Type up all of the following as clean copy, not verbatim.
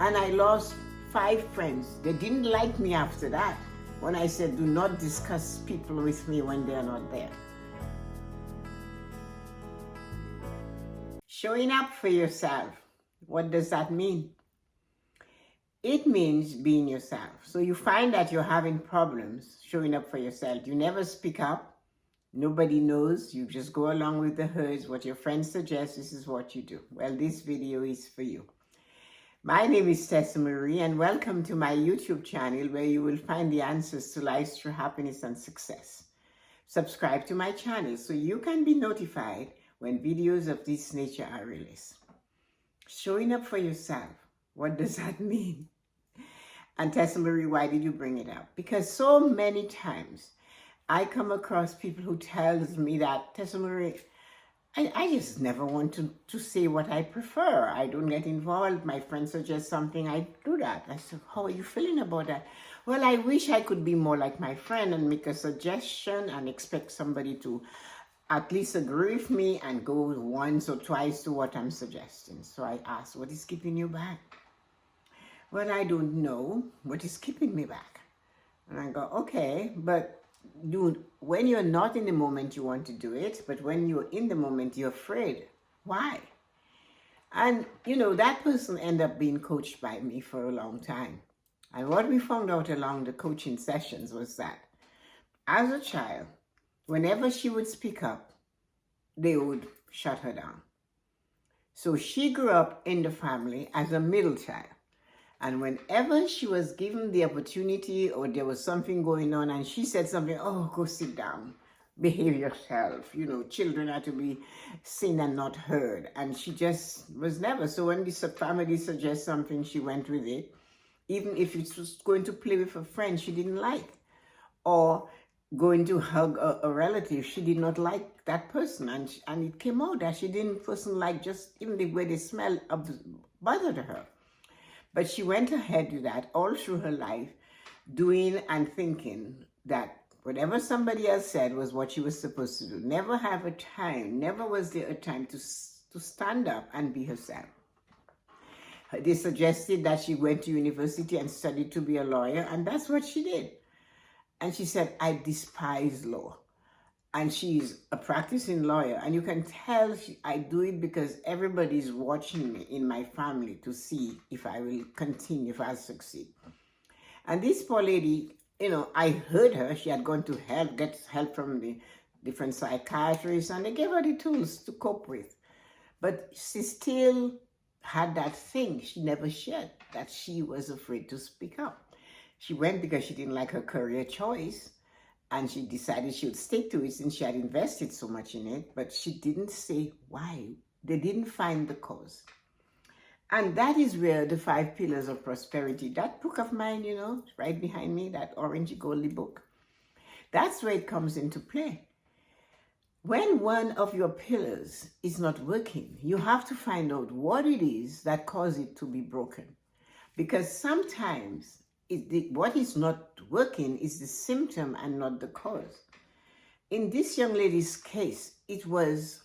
And I lost 5 friends. They didn't like me after that when I said, do not discuss people with me when they're not there. Showing up for yourself. What does that mean? It means being yourself. So you find that you're having problems showing up for yourself. You never speak up. Nobody knows. You just go along with the herds. What your friends suggest, this is what you do. Well, this video is for you. My name is Tessa-Marie, and welcome to my YouTube channel where you will find the answers to life's true happiness and success. Subscribe to my channel so you can be notified when videos of this nature are released. Showing up for yourself. What does that mean? And Tessa-Marie, why did you bring it up? Because so many times I come across people who tells me that, Tessa-Marie, I just never want to say what I prefer. I don't get involved. My friend suggests something, I do that. I said, how are you feeling about that? Well, I wish I could be more like my friend and make a suggestion and expect somebody to at least agree with me and go once or twice to what I'm suggesting. So I asked, what is keeping you back? Well, I don't know what is keeping me back. And I go, okay, but dude, when you're not in the moment, you want to do it. But when you're in the moment, you're afraid. Why? And, that person ended up being coached by me for a long time. And what we found out along the coaching sessions was that as a child, whenever she would speak up, they would shut her down. So she grew up in the family as a middle child. And whenever she was given the opportunity or there was something going on and she said something, oh, go sit down, behave yourself. Children are to be seen and not heard. And she just was never. So when the family suggests something, she went with it. Even if it was going to play with a friend she didn't like, or going to hug a relative, she did not like that person. And it came out that she didn't person like just even the way they smell bothered her. But she went ahead with that all through her life, doing and thinking that whatever somebody else said was what she was supposed to do. Never have a time, never was there a time to stand up and be herself. They suggested that she went to university and studied to be a lawyer, and that's what she did. And she said, I despise law. And she's a practicing lawyer. And you can tell I do it because everybody's watching me in my family to see if I will continue, if I'll succeed. And this poor lady, I heard her. She had gone to get help from the different psychiatrists, and they gave her the tools to cope with. But she still had that thing she never shared, that she was afraid to speak up. She went because she didn't like her career choice. And she decided she would stick to it since she had invested so much in it, but she didn't say why. They didn't find the cause. And that is where the 5 pillars of prosperity, that book of mine, right behind me, that orangey goldy book, that's where it comes into play. When one of your pillars is not working, you have to find out what it is that caused it to be broken. Because sometimes what is not working is the symptom and not the cause. In this young lady's case, it was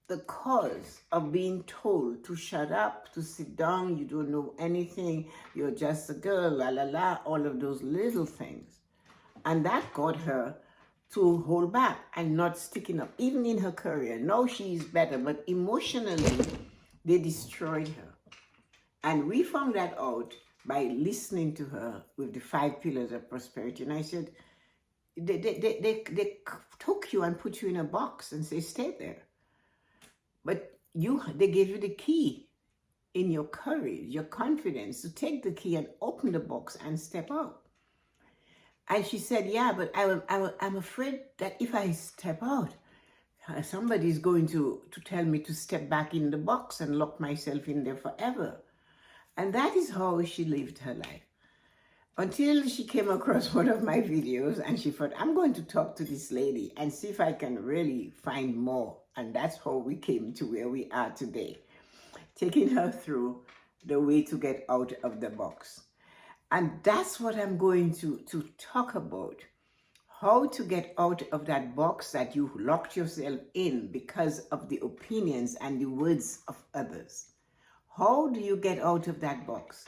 the cause of being told to shut up, to sit down, you don't know anything, you're just a girl, la la la, all of those little things. And that got her to hold back and not sticking up, even in her career. Now she's better, but emotionally, they destroyed her. And we found that out by listening to her with the 5 pillars of prosperity. And I said, they took you and put you in a box and say, stay there. But they gave you the key in your courage, your confidence to take the key and open the box and step out. And she said, yeah, but I'm afraid that if I step out, somebody's going to tell me to step back in the box and lock myself in there forever. And that is how she lived her life. Until she came across one of my videos and she thought, I'm going to talk to this lady and see if I can really find more. And that's how we came to where we are today, taking her through the way to get out of the box. And that's what I'm going to talk about. How to get out of that box that you locked yourself in because of the opinions and the words of others. How do you get out of that box?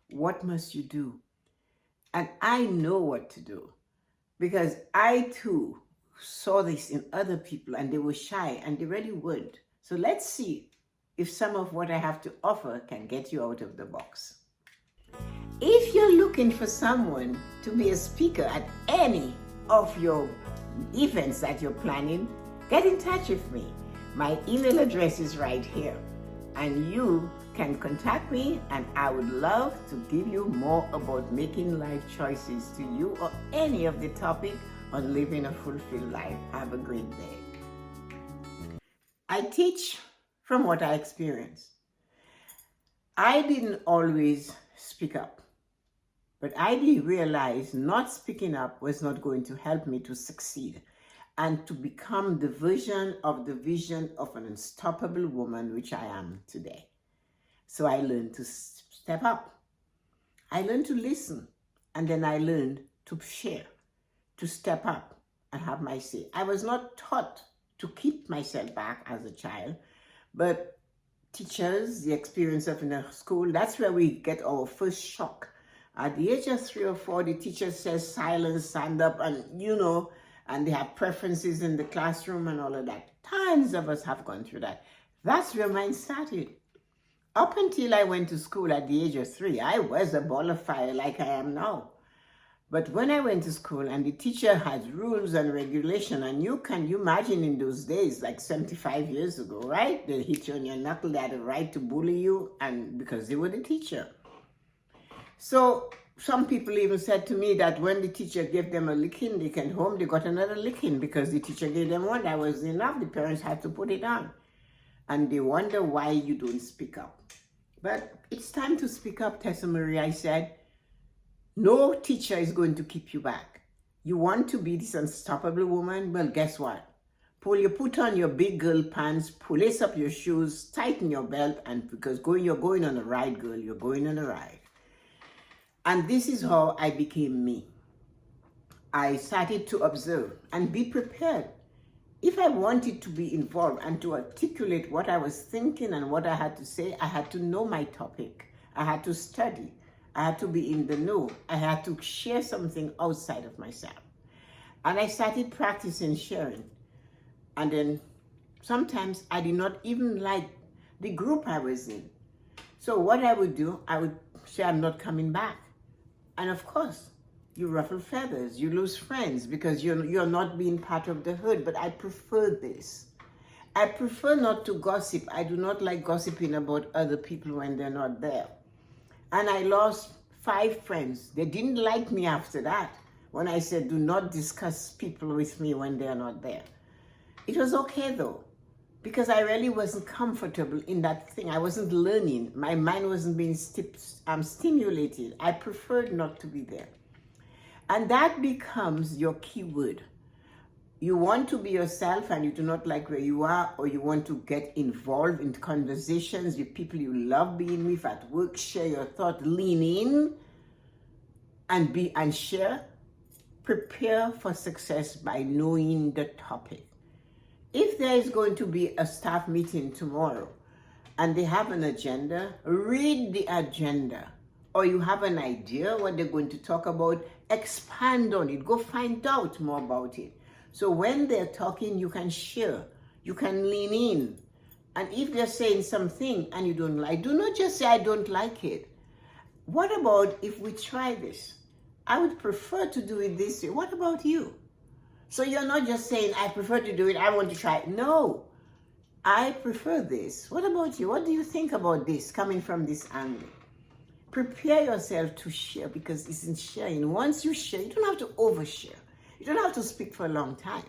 What must you do? And I know what to do because I too saw this in other people and they were shy and they really would. So let's see if some of what I have to offer can get you out of the box. If you're looking for someone to be a speaker at any of your events that you're planning, get in touch with me. My email address is right here. And you can contact me and I would love to give you more about making life choices to you or any of the topic on living a fulfilled life. Have a great day. I teach from what I experienced. I didn't always speak up, but I did realize not speaking up was not going to help me to succeed and to become the vision of an unstoppable woman, which I am today. So I learned to step up. I learned to listen, and then I learned to share, to step up and have my say. I was not taught to keep myself back as a child, but teachers, the experience of in a school, that's where we get our first shock. At the age of 3 or 4, the teacher says silence, stand up, and and they have preferences in the classroom and all of that. Tons of us have gone through that. That's where mine started. Up until I went to school at the age of 3, I was a ball of fire like I am now. But when I went to school and the teacher had rules and regulation, and you imagine in those days, like 75 years ago, right? They hit you on your knuckle, they had a right to bully you, and because they were the teacher. So some people even said to me that when the teacher gave them a licking, they came home, they got another licking because the teacher gave them one. That was enough. The parents had to put it on. And they wonder why you don't speak up. But it's time to speak up, Tessa-Marie. I said, no teacher is going to keep you back. You want to be this unstoppable woman? Well, guess what? Put on your big girl pants, lace up your shoes, tighten your belt, and because you're going on a ride, girl, you're going on a ride. And this is how I became me. I started to observe and be prepared. If I wanted to be involved and to articulate what I was thinking and what I had to say, I had to know my topic. I had to study. I had to be in the know. I had to share something outside of myself. And I started practicing sharing. And then sometimes I did not even like the group I was in. So what I would do, I would say I'm not coming back. And of course, you ruffle feathers, you lose friends because you're not being part of the hood. But I prefer this. I prefer not to gossip. I do not like gossiping about other people when they're not there. And I lost 5 friends. They didn't like me after that when I said, do not discuss people with me when they're not there. It was okay though, because I really wasn't comfortable in that thing. I wasn't learning. My mind wasn't being stimulated. I preferred not to be there. And that becomes your key word. You want to be yourself and you do not like where you are, or you want to get involved in conversations with people you love being with at work, share your thought, lean in and share. Prepare for success by knowing the topic. If there is going to be a staff meeting tomorrow and they have an agenda, read the agenda. Or you have an idea what they're going to talk about, expand on it. Go find out more about it. So when they're talking, you can share. You can lean in. And if they're saying something and you don't like, do not just say, I don't like it. What about if we try this? I would prefer to do it this way. What about you? So you're not just saying, I prefer to do it, I want to try it. No, I prefer this. What about you? What do you think about this coming from this angle? Prepare yourself to share, because it's in sharing. Once you share, you don't have to overshare. You don't have to speak for a long time.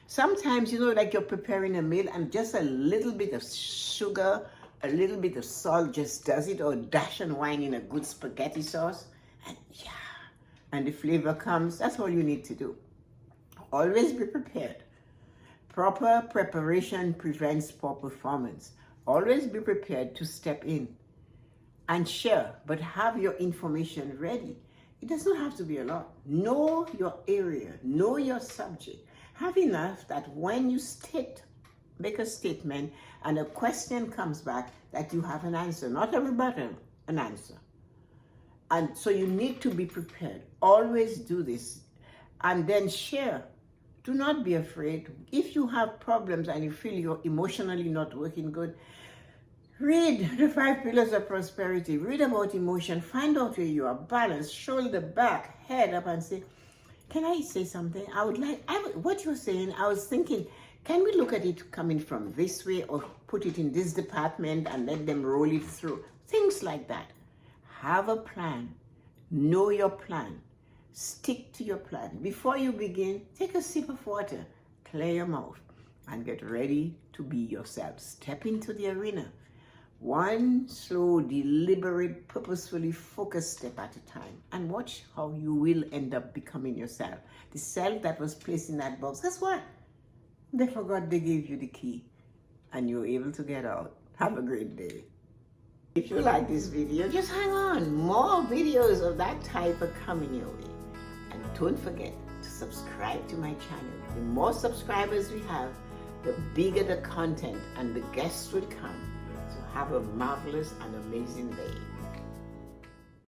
Sometimes, like you're preparing a meal and just a little bit of sugar, a little bit of salt just does it, or a dash and wine in a good spaghetti sauce. And the flavor comes. That's all you need to do. Always be prepared. Proper preparation prevents poor performance. Always be prepared to step in and share, but have your information ready. It does not have to be a lot. Know your area, know your subject. Have enough that when you state make a statement and a question comes back that you have an answer, not a rebuttal, an answer. And so you need to be prepared. Always do this and then share. Do not be afraid. If you have problems and you feel you're emotionally not working good, read the 5 pillars of prosperity. Read about emotion. Find out where you are balanced, shoulder back, head up, and say, can I say something? What you're saying, I was thinking, can we look at it coming from this way or put it in this department and let them roll it through? Things like that. Have a plan. Know your plan. Stick to your plan. Before you begin, take a sip of water, clear your mouth, and get ready to be yourself. Step into the arena. One slow, deliberate, purposefully focused step at a time. And watch how you will end up becoming yourself. The self that was placed in that box, guess what? They forgot they gave you the key. And you're able to get out. Have a great day. If you like this video, just hang on. More videos of that type are coming your way. And don't forget to subscribe to my channel. The more subscribers we have, the bigger the content and the guests will come. So have a marvelous and amazing day.